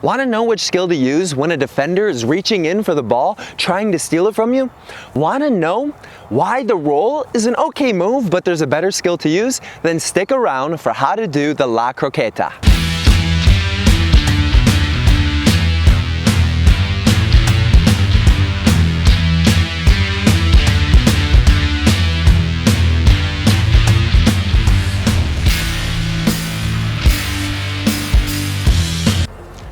Want to know which skill to use when a defender is reaching in for the ball, trying to steal it from you? Want to know why the roll is an okay move, but there's a better skill to use? Then stick around for how to do the La Croqueta.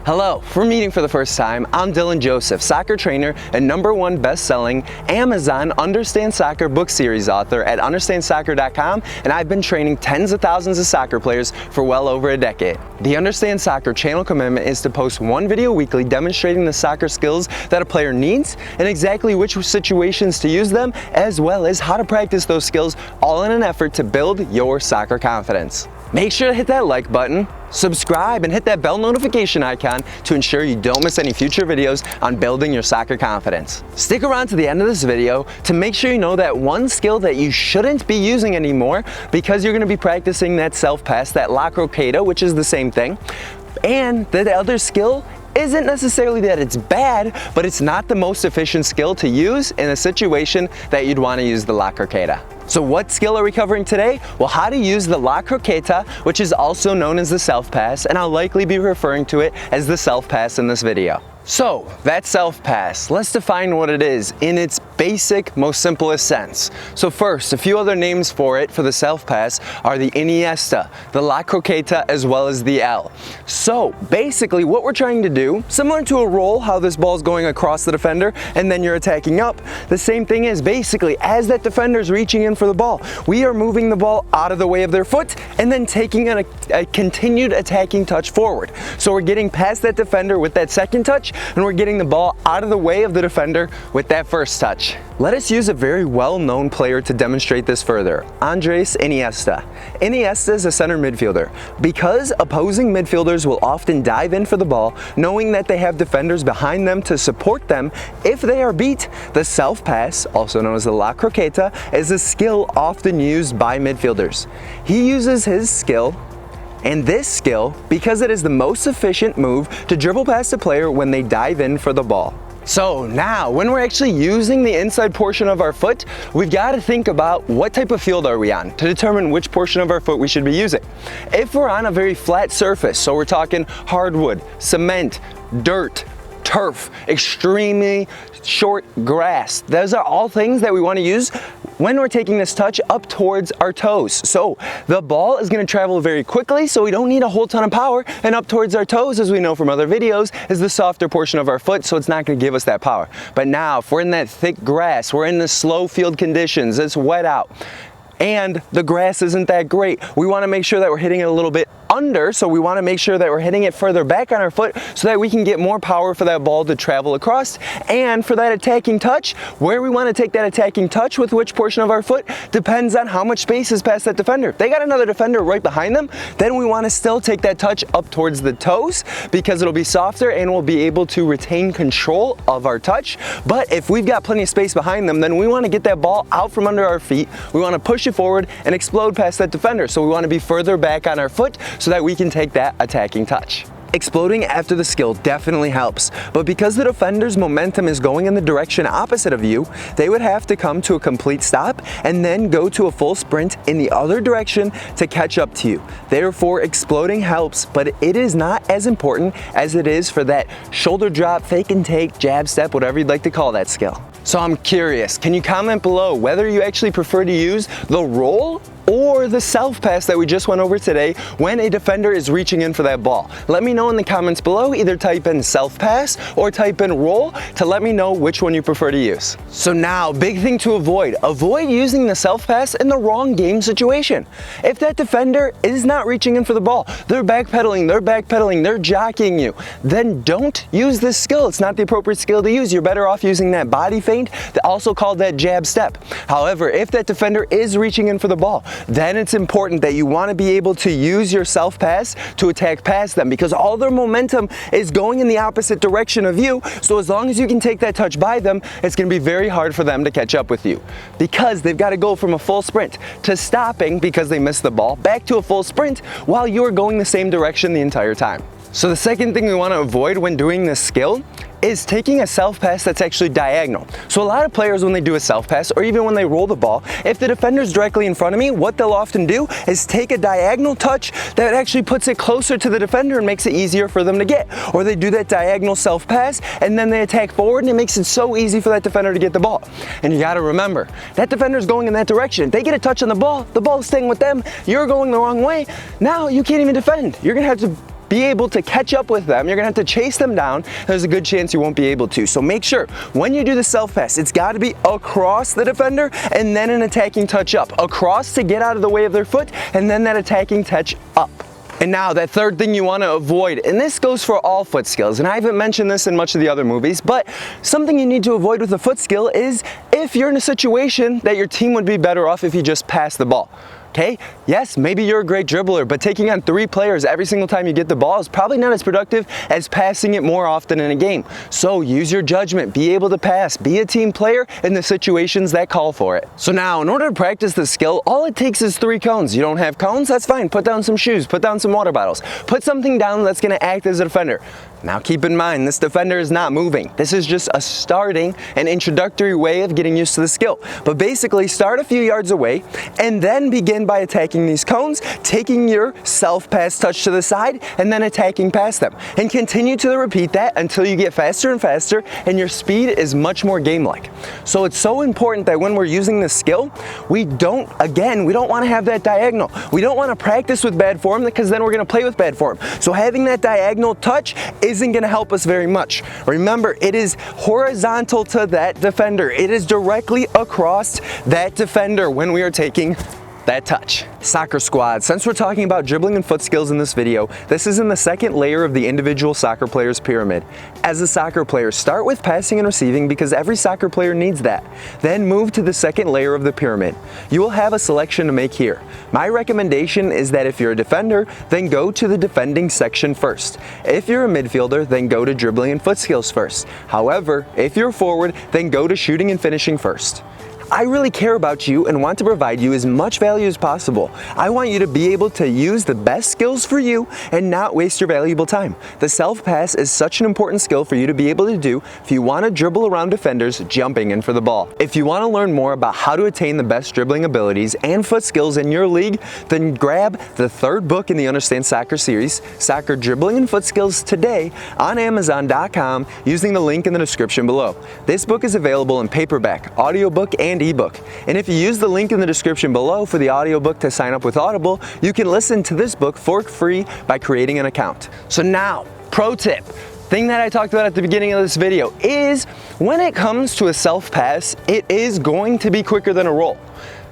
Hello, if we're meeting for the first time, I'm Dylan Joseph, soccer trainer and #1 best-selling Amazon Understand Soccer book series author at understandsoccer.com, and I've been training tens of thousands of soccer players for well over a decade. The Understand Soccer channel commitment is to post one video weekly demonstrating the soccer skills that a player needs and exactly which situations to use them, as well as how to practice those skills, all in an effort to build your soccer confidence. Make sure to hit that like button, subscribe, and hit that bell notification icon to ensure you don't miss any future videos on building your soccer confidence. Stick around to the end of this video to make sure you know that one skill that you shouldn't be using anymore, because you're going to be practicing that self-pass, that La Croqueta, which is the same thing. And the other skill isn't necessarily that it's bad, but it's not the most efficient skill to use in a situation that you'd want to use the La Croqueta. So what skill are we covering today? Well, how to use the La Croqueta, which is also known as the self-pass, and I'll likely be referring to it as the self-pass in this video. So, that self-pass, let's define what it is in its basic, most simplest sense. So first, a few other names for it, for the self-pass, are the Iniesta, the La Croqueta, as well as the L. So, basically what we're trying to do, similar to a roll, how this ball is going across the defender and then you're attacking up, the same thing is basically as that defender is reaching in for the ball, we are moving the ball out of the way of their foot and then taking a continued attacking touch forward. So we're getting past that defender with that second touch, and we're getting the ball out of the way of the defender with that first touch. Let us use a very well-known player to demonstrate this further, Andrés Iniesta. Iniesta is a center midfielder. Because opposing midfielders will often dive in for the ball, knowing that they have defenders behind them to support them if they are beat, the self-pass, also known as the La Croqueta, is a skill often used by midfielders. He uses his skill and this skill because it is the most efficient move to dribble past a player when they dive in for the ball. So now, when we're actually using the inside portion of our foot, we've got to think about what type of field are we on to determine which portion of our foot we should be using. If we're on a very flat surface, so we're talking hardwood, cement, dirt, turf, extremely short grass, those are all things that we want to use when we're taking this touch up towards our toes. So the ball is going to travel very quickly, so we don't need a whole ton of power, and up towards our toes, as we know from other videos, is the softer portion of our foot, so it's not going to give us that power. But now, if we're in that thick grass, we're in the slow field conditions, it's wet out, and the grass isn't that great, we want to make sure that we're hitting it a little bit under, so we want to make sure that we're hitting it further back on our foot so that we can get more power for that ball to travel across. And for that attacking touch, where we want to take that attacking touch with which portion of our foot depends on how much space is past that defender. If they got another defender right behind them, then we want to still take that touch up towards the toes because it'll be softer and we'll be able to retain control of our touch. But if we've got plenty of space behind them, then we want to get that ball out from under our feet. We want to push it forward and explode past that defender. So we want to be further back on our foot so that we can take that attacking touch. Exploding after the skill definitely helps, but because the defender's momentum is going in the direction opposite of you, they would have to come to a complete stop and then go to a full sprint in the other direction to catch up to you. Therefore, exploding helps, but it is not as important as it is for that shoulder drop, fake and take, jab step, whatever you'd like to call that skill. So I'm curious, can you comment below whether you actually prefer to use the roll or the self-pass that we just went over today when a defender is reaching in for that ball? Let me know in the comments below. Either type in self-pass or type in roll to let me know which one you prefer to use. So now, big thing to avoid. Avoid using the self-pass in the wrong game situation. If that defender is not reaching in for the ball, they're backpedaling, they're jockeying you, then don't use this skill. It's not the appropriate skill to use. You're better off using that body feint, also called that jab step. However, if that defender is reaching in for the ball, then it's important that you want to be able to use your self-pass to attack past them because all their momentum is going in the opposite direction of you. So as long as you can take that touch by them, it's going to be very hard for them to catch up with you because they've got to go from a full sprint to stopping because they missed the ball back to a full sprint while you are going the same direction the entire time. So the second thing we want to avoid when doing this skill is taking a self pass that's actually diagonal. So a lot of players, when they do a self pass or even when they roll the ball, if the defender's directly in front of me, what they'll often do is take a diagonal touch that actually puts it closer to the defender and makes it easier for them to get. Or they do that diagonal self pass and then they attack forward and it makes it so easy for that defender to get the ball. And you gotta remember, that defender's going in that direction. They get a touch on the ball's staying with them, you're going the wrong way. Now you can't even defend. You're gonna have to be able to catch up with them. You're gonna have to chase them down. There's a good chance you won't be able to. So make sure when you do the self pass, it's gotta be across the defender and then an attacking touch up. Across to get out of the way of their foot and then that attacking touch up. And now that third thing you want to avoid, and this goes for all foot skills, and I haven't mentioned this in much of the other movies, but something you need to avoid with a foot skill is if you're in a situation that your team would be better off if you just pass the ball. Okay, yes, maybe you're a great dribbler, but taking on 3 players every single time you get the ball is probably not as productive as passing it more often in a game. So use your judgment, be able to pass, be a team player in the situations that call for it. So now, in order to practice the skill, all it takes is 3 cones. You don't have cones? That's fine. Put down some shoes, put down some water bottles. Put something down that's gonna act as a defender. Now keep in mind, this defender is not moving. This is just a starting and introductory way of getting used to the skill. But basically, start a few yards away and then begin by attacking these cones, taking your self-pass touch to the side, and then attacking past them. And continue to repeat that until you get faster and faster and your speed is much more game-like. So it's so important that when we're using this skill, we don't want to have that diagonal. We don't want to practice with bad form because then we're going to play with bad form. So having that diagonal touch isn't going to help us very much. Remember, it is horizontal to that defender. It is directly across that defender when we are taking that touch. Soccer squad, since we're talking about dribbling and foot skills in this video, this is in the second layer of the individual soccer player's pyramid. As a soccer player, start with passing and receiving because every soccer player needs that. Then move to the second layer of the pyramid. You will have a selection to make here. My recommendation is that if you're a defender, then go to the defending section first. If you're a midfielder, then go to dribbling and foot skills first. However, if you're forward, then go to shooting and finishing first. I really care about you and want to provide you as much value as possible. I want you to be able to use the best skills for you and not waste your valuable time. The self-pass is such an important skill for you to be able to do if you want to dribble around defenders jumping in for the ball. If you want to learn more about how to attain the best dribbling abilities and foot skills in your league, then grab the 3rd book in the Understand Soccer series, Soccer Dribbling and Foot Skills, today on Amazon.com using the link in the description below. This book is available in paperback, audiobook, and ebook. And if you use the link in the description below for the audiobook to sign up with Audible, you can listen to this book for free by creating an account. So now, pro tip. Thing that I talked about at the beginning of this video is when it comes to a self pass, it is going to be quicker than a roll.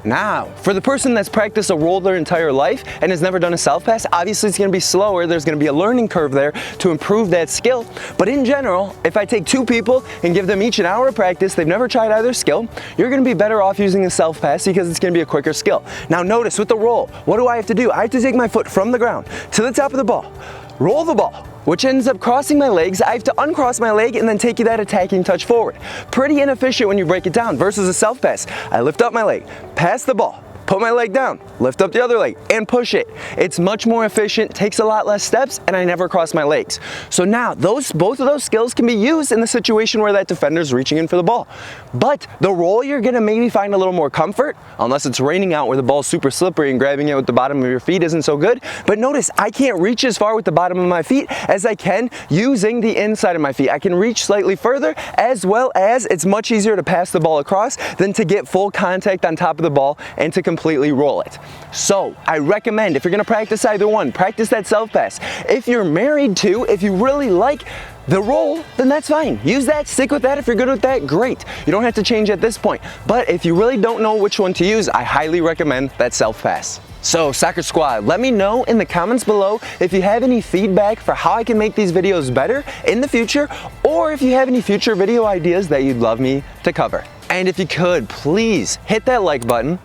Now, for the person that's practiced a roll their entire life and has never done a self pass, obviously it's going to be slower. There's going to be a learning curve there to improve that skill. But in general, if I take 2 people and give them each an hour of practice, they've never tried either skill, you're going to be better off using the self pass because it's going to be a quicker skill. Now notice with the roll, what do I have to do? I have to take my foot from the ground to the top of the ball, roll the ball, which ends up crossing my legs. I have to uncross my leg and then take that attacking touch forward. Pretty inefficient when you break it down versus a self pass. I lift up my leg, pass the ball, put my leg down, lift up the other leg, and push it. It's much more efficient, takes a lot less steps, and I never cross my legs. So now, both of those skills can be used in the situation where that defender's reaching in for the ball. But the roll, you're gonna maybe find a little more comfort, unless it's raining out where the ball's super slippery and grabbing it with the bottom of your feet isn't so good. But notice, I can't reach as far with the bottom of my feet as I can using the inside of my feet. I can reach slightly further, as well as it's much easier to pass the ball across than to get full contact on top of the ball and to completely roll it. So I recommend, if you're gonna practice either one, practice that self pass. If you're married to, if you really like the roll, then that's fine. Use that, stick with that. If you're good with that, great. You don't have to change at this point. But if you really don't know which one to use, I highly recommend that self pass. So Soccer Squad, let me know in the comments below if you have any feedback for how I can make these videos better in the future, or if you have any future video ideas that you'd love me to cover. And if you could, please hit that like button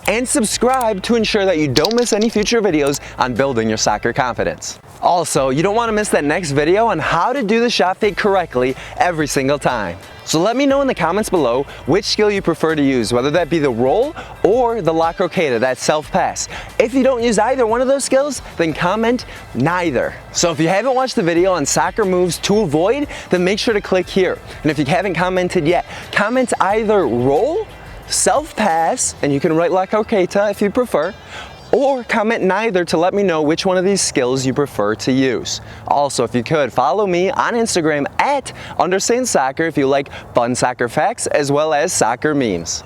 and subscribe to ensure that you don't miss any future videos on building your soccer confidence. Also, you don't want to miss that next video on how to do the shot fake correctly every single time. So let me know in the comments below which skill you prefer to use, whether that be the roll or the La Croqueta, that self-pass. If you don't use either one of those skills, then comment neither. So if you haven't watched the video on soccer moves to avoid, then make sure to click here. And if you haven't commented yet, comment either roll, self-pass, and you can write La Croqueta if you prefer, or comment neither to let me know which one of these skills you prefer to use. Also, if you could, follow me on Instagram at @UnderstandSoccer if you like fun soccer facts as well as soccer memes.